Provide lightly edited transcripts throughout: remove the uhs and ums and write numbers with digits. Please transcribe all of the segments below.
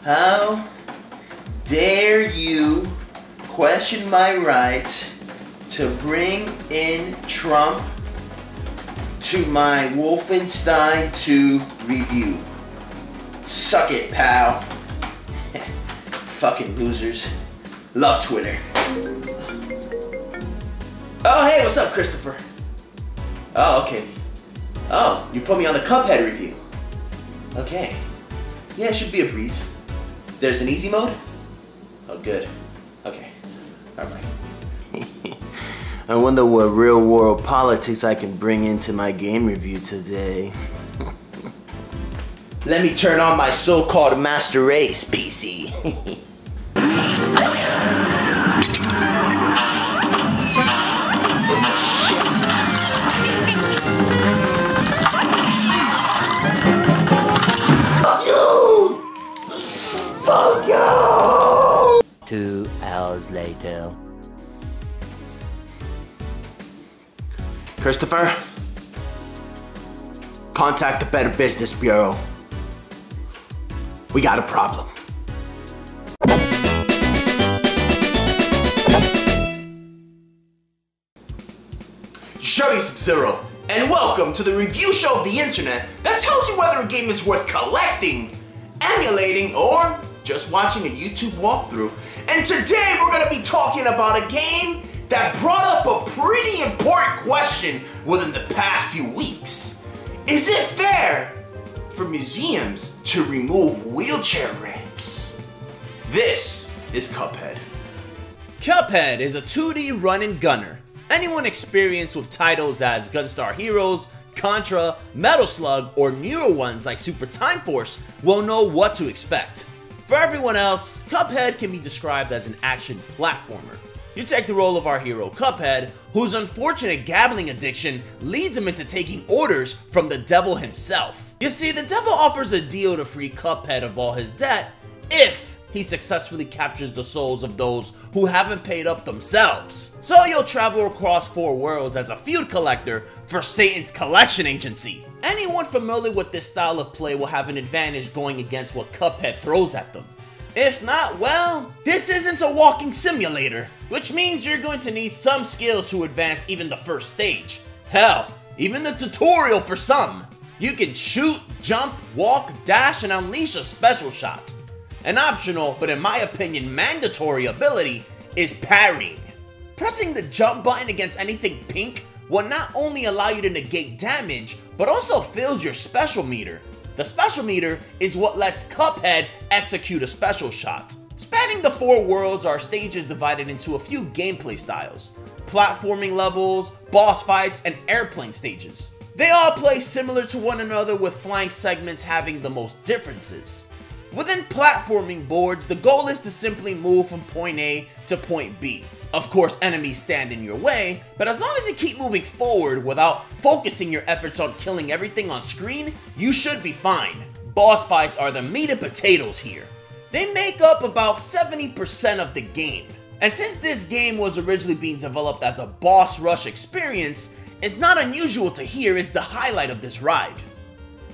How dare you question my right to bring in Trump to my Wolfenstein 2 review? Suck it, pal. Fucking losers. Love Twitter. Oh, hey, what's up, Christopher? Oh, okay. Oh, you put me on the Cuphead review. Okay. Yeah, it should be a breeze. There's an easy mode? Oh, good. Okay. Alright. I wonder what real world politics I can bring into my game review today. Let me turn on my so-called master race, PC. Fuck you! 2 hours later. Christopher, contact the Better Business Bureau. We got a problem. Shut up, Sub-Zero, and welcome to the review show of the internet that tells you whether a game is worth collecting, emulating, or just watching a YouTube walkthrough. And today we're going to be talking about a game that brought up a pretty important question within the past few weeks. Is it fair for museums to remove wheelchair ramps? This is Cuphead. Cuphead is a 2D run-and-gunner. Anyone experienced with titles as Gunstar Heroes, Contra, Metal Slug, or newer ones like Super Time Force will know what to expect. For everyone else, Cuphead can be described as an action platformer. You take the role of our hero, Cuphead, whose unfortunate gambling addiction leads him into taking orders from the devil himself. You see, the devil offers a deal to free Cuphead of all his debt if he successfully captures the souls of those who haven't paid up themselves. So you'll travel across 4 worlds as a feud collector for Satan's collection agency. Anyone familiar with this style of play will have an advantage going against what Cuphead throws at them. If not, well, this isn't a walking simulator, which means you're going to need some skills to advance even the first stage. Hell, even the tutorial for some. You can shoot, jump, walk, dash, and unleash a special shot. An optional, but in my opinion mandatory ability is parrying. Pressing the jump button against anything pink will not only allow you to negate damage, but also fills your special meter. The special meter is what lets Cuphead execute a special shot. Spanning the 4 worlds are stages divided into a few gameplay styles: platforming levels, boss fights, and airplane stages. They all play similar to one another, with flying segments having the most differences. Within platforming boards, the goal is to simply move from point A to point B. Of course, enemies stand in your way, but as long as you keep moving forward without focusing your efforts on killing everything on screen, you should be fine. Boss fights are the meat and potatoes here. They make up about 70% of the game. And since this game was originally being developed as a boss rush experience, it's not unusual to hear it's the highlight of this ride.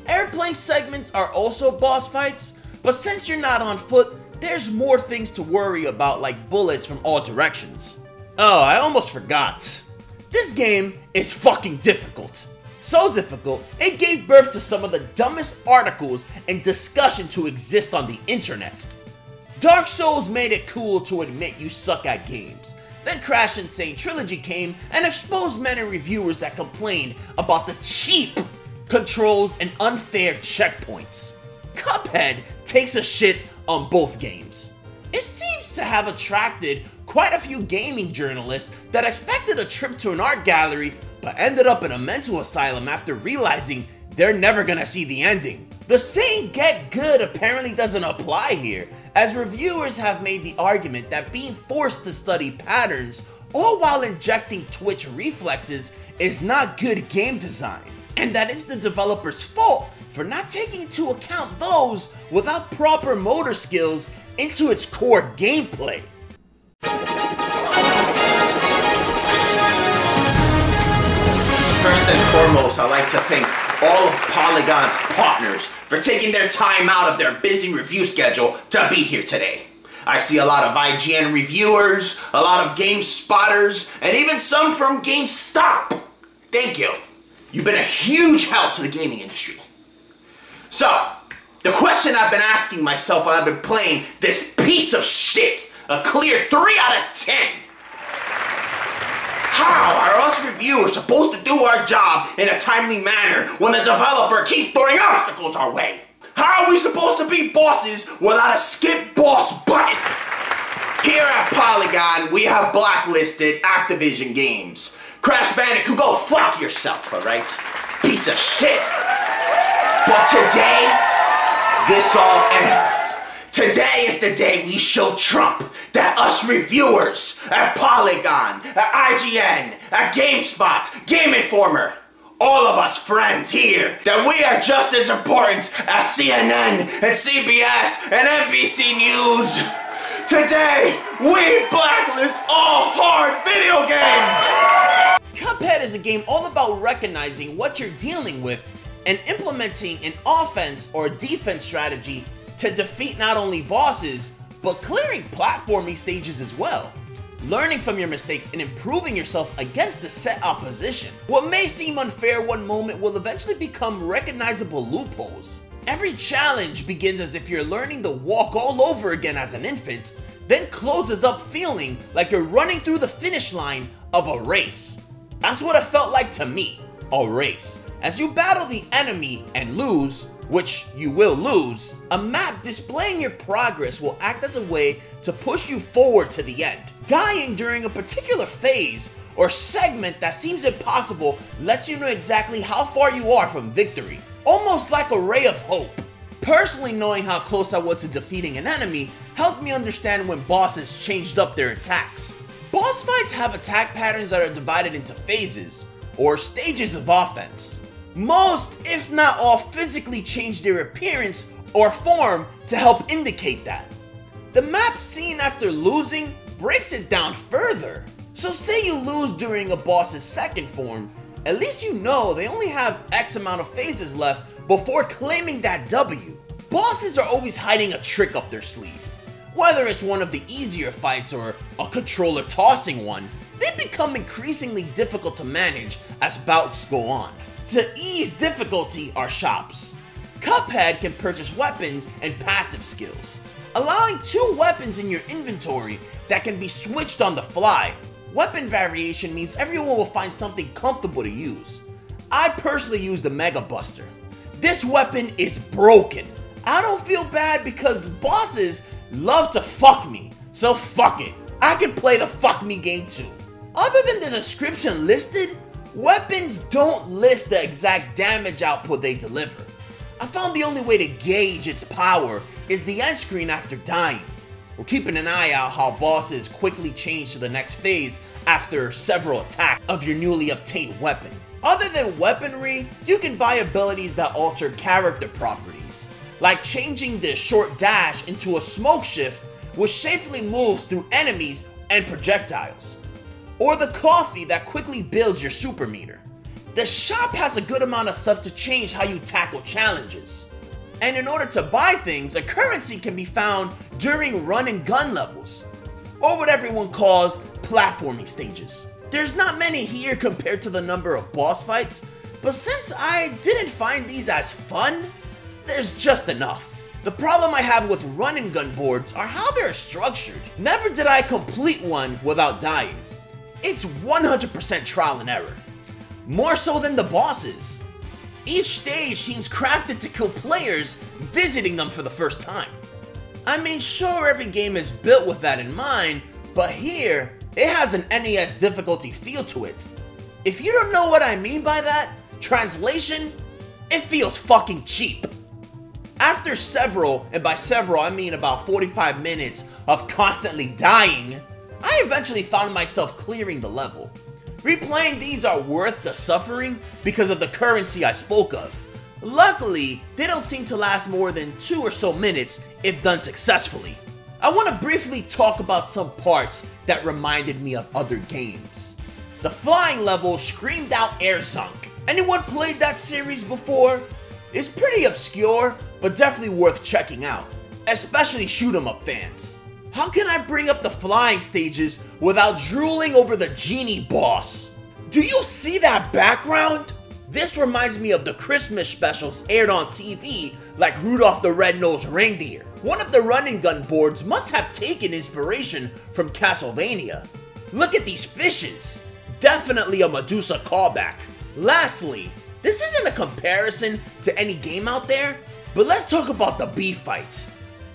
Airplane segments are also boss fights, but since you're not on foot, there's more things to worry about, like bullets from all directions. Oh, I almost forgot. This game is fucking difficult. So difficult, it gave birth to some of the dumbest articles and discussion to exist on the internet. Dark Souls made it cool to admit you suck at games. Then Crash Insane Trilogy came and exposed many reviewers that complained about the cheap controls and unfair checkpoints. Cuphead takes a shit on both games. It seems to have attracted quite a few gaming journalists that expected a trip to an art gallery but ended up in a mental asylum after realizing they're never gonna see the ending. The saying "get good" apparently doesn't apply here, as reviewers have made the argument that being forced to study patterns all while injecting twitch reflexes is not good game design, and that it's the developer's fault for not taking into account those without proper motor skills into its core gameplay. First and foremost, I'd like to thank all of Polygon's partners for taking their time out of their busy review schedule to be here today. I see a lot of IGN reviewers, a lot of Game Spotters, and even some from GameStop. Thank you. You've been a huge help to the gaming industry. So, the question I've been asking myself while I've been playing this piece of shit, a clear 3 out of 10. How are us reviewers supposed to do our job in a timely manner when the developer keeps throwing obstacles our way? How are we supposed to be bosses without a skip boss button? Here at Polygon, we have blacklisted Activision games. Crash Bandicoot, go fuck yourself, alright? Piece of shit. But today, this all ends. Today is the day we show Trump that us reviewers at Polygon, at IGN, at GameSpot, Game Informer, all of us friends here, that we are just as important as CNN and CBS and NBC News. Today, we blacklist all hard video games! Cuphead is a game all about recognizing what you're dealing with and implementing an offense or defense strategy to defeat not only bosses, but clearing platforming stages as well. Learning from your mistakes and improving yourself against the set opposition. What may seem unfair one moment will eventually become recognizable loopholes. Every challenge begins as if you're learning to walk all over again as an infant, then closes up feeling like you're running through the finish line of a race. That's what it felt like to me, a race. As you battle the enemy and lose, which you will lose, a map displaying your progress will act as a way to push you forward to the end. Dying during a particular phase or segment that seems impossible lets you know exactly how far you are from victory, almost like a ray of hope. Personally, knowing how close I was to defeating an enemy helped me understand when bosses changed up their attacks. Boss fights have attack patterns that are divided into phases, or stages of offense. Most, if not all, physically change their appearance or form to help indicate that. The map seen after losing breaks it down further. So say you lose during a boss's second form, at least you know they only have X amount of phases left before claiming that W. Bosses are always hiding a trick up their sleeve. Whether it's one of the easier fights or a controller tossing one, they become increasingly difficult to manage as bouts go on. To ease difficulty are shops. Cuphead can purchase weapons and passive skills, allowing 2 weapons in your inventory that can be switched on the fly. Weapon variation means everyone will find something comfortable to use. I personally use the Mega Buster. This weapon is broken. I don't feel bad because bosses love to fuck me, so fuck it. I can play the fuck me game too. Other than the description listed, weapons don't list the exact damage output they deliver. I found the only way to gauge its power is the end screen after dying. We're keeping an eye out how bosses quickly change to the next phase after several attacks of your newly obtained weapon. Other than weaponry, you can buy abilities that alter character properties, like changing the short dash into a smoke shift which safely moves through enemies and projectiles, or the coffee that quickly builds your super meter. The shop has a good amount of stuff to change how you tackle challenges. And in order to buy things, a currency can be found during run and gun levels, or what everyone calls platforming stages. There's not many here compared to the number of boss fights, but since I didn't find these as fun, there's just enough. The problem I have with run and gun boards are how they're structured. Never did I complete one without dying. It's 100% trial and error. More so than the bosses. Each stage seems crafted to kill players visiting them for the first time. I mean, sure, every game is built with that in mind, but here, it has an NES difficulty feel to it. If you don't know what I mean by that, translation, it feels fucking cheap. After several, and by several I mean about 45 minutes of constantly dying, I eventually found myself clearing the level. Replaying these are worth the suffering because of the currency I spoke of. Luckily, they don't seem to last more than 2 or so minutes if done successfully. I want to briefly talk about some parts that reminded me of other games. The flying level screamed out air zunk. Anyone played that series before? It's pretty obscure, but definitely worth checking out, especially shoot 'em up fans. How can I bring up the flying stages without drooling over the genie boss? Do you see that background? This reminds me of the Christmas specials aired on TV like Rudolph the Red-Nosed Reindeer. One of the run and gun boards must have taken inspiration from Castlevania. Look at these fishes. Definitely a Medusa callback. Lastly, this isn't a comparison to any game out there, but let's talk about the beef fights.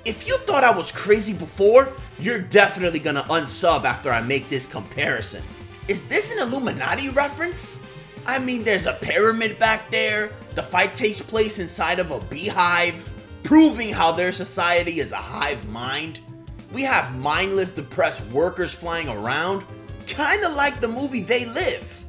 If you thought I was crazy before, you're definitely gonna unsub after I make this comparison. Is this an Illuminati reference? I mean, there's a pyramid back there, the fight takes place inside of a beehive, proving how their society is a hive mind. We have mindless, depressed workers flying around, kinda like the movie They Live.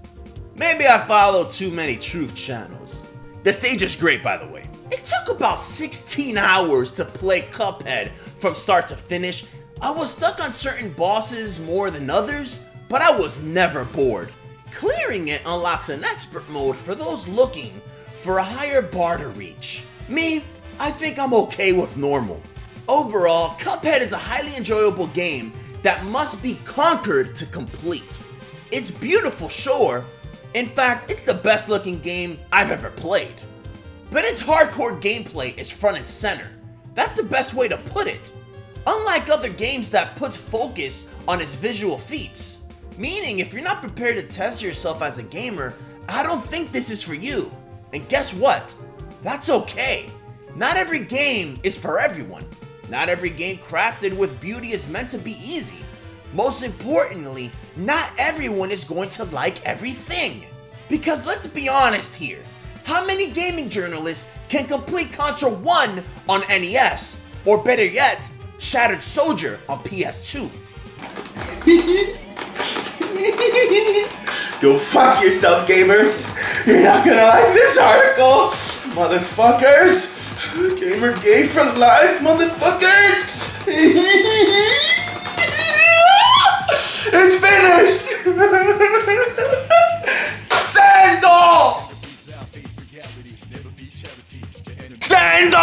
Maybe I follow too many truth channels. The stage is great, by the way. It took about 16 hours to play Cuphead from start to finish. I was stuck on certain bosses more than others, but I was never bored. Clearing it unlocks an expert mode for those looking for a higher bar to reach. Me, I think I'm okay with normal. Overall, Cuphead is a highly enjoyable game that must be conquered to complete. It's beautiful, sure. In fact, it's the best looking game I've ever played. But its hardcore gameplay is front and center. That's the best way to put it. Unlike other games that puts focus on its visual feats. Meaning, if you're not prepared to test yourself as a gamer, I don't think this is for you. And guess what? That's okay. Not every game is for everyone. Not every game crafted with beauty is meant to be easy. Most importantly, not everyone is going to like everything. Because let's be honest here, how many gaming journalists can complete Contra 1 on NES? Or better yet, Shattered Soldier on PS2? Go fuck yourself, gamers. You're not gonna like this article, motherfuckers. Gamer gay for life, motherfuckers. It's finished. Sandal. Sandal.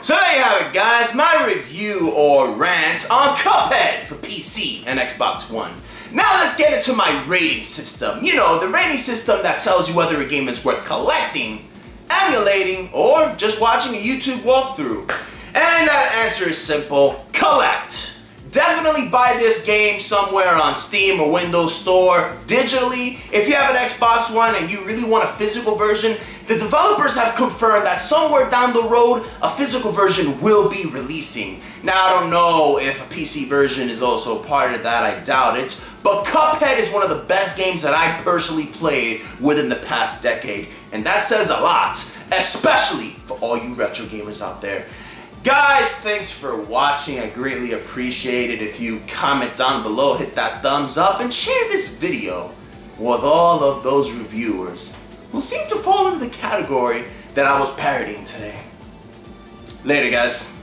So there you have it, guys, my review or rant on Cuphead for PC and Xbox One. Now let's get into my rating system. You know, the rating system that tells you whether a game is worth collecting, emulating, or just watching a YouTube walkthrough. And that answer is simple: collect. Definitely buy this game somewhere on Steam or Windows Store digitally. If you have an Xbox One and you really want a physical version, the developers have confirmed that somewhere down the road, a physical version will be releasing. Now, I don't know if a PC version is also part of that, I doubt it, but Cuphead is one of the best games that I personally played within the past decade, and that says a lot, especially for all you retro gamers out there. Guys, thanks for watching. I greatly appreciate it if you comment down below, hit that thumbs up, and share this video with all of those reviewers who seem to fall into the category that I was parodying today. Later, guys.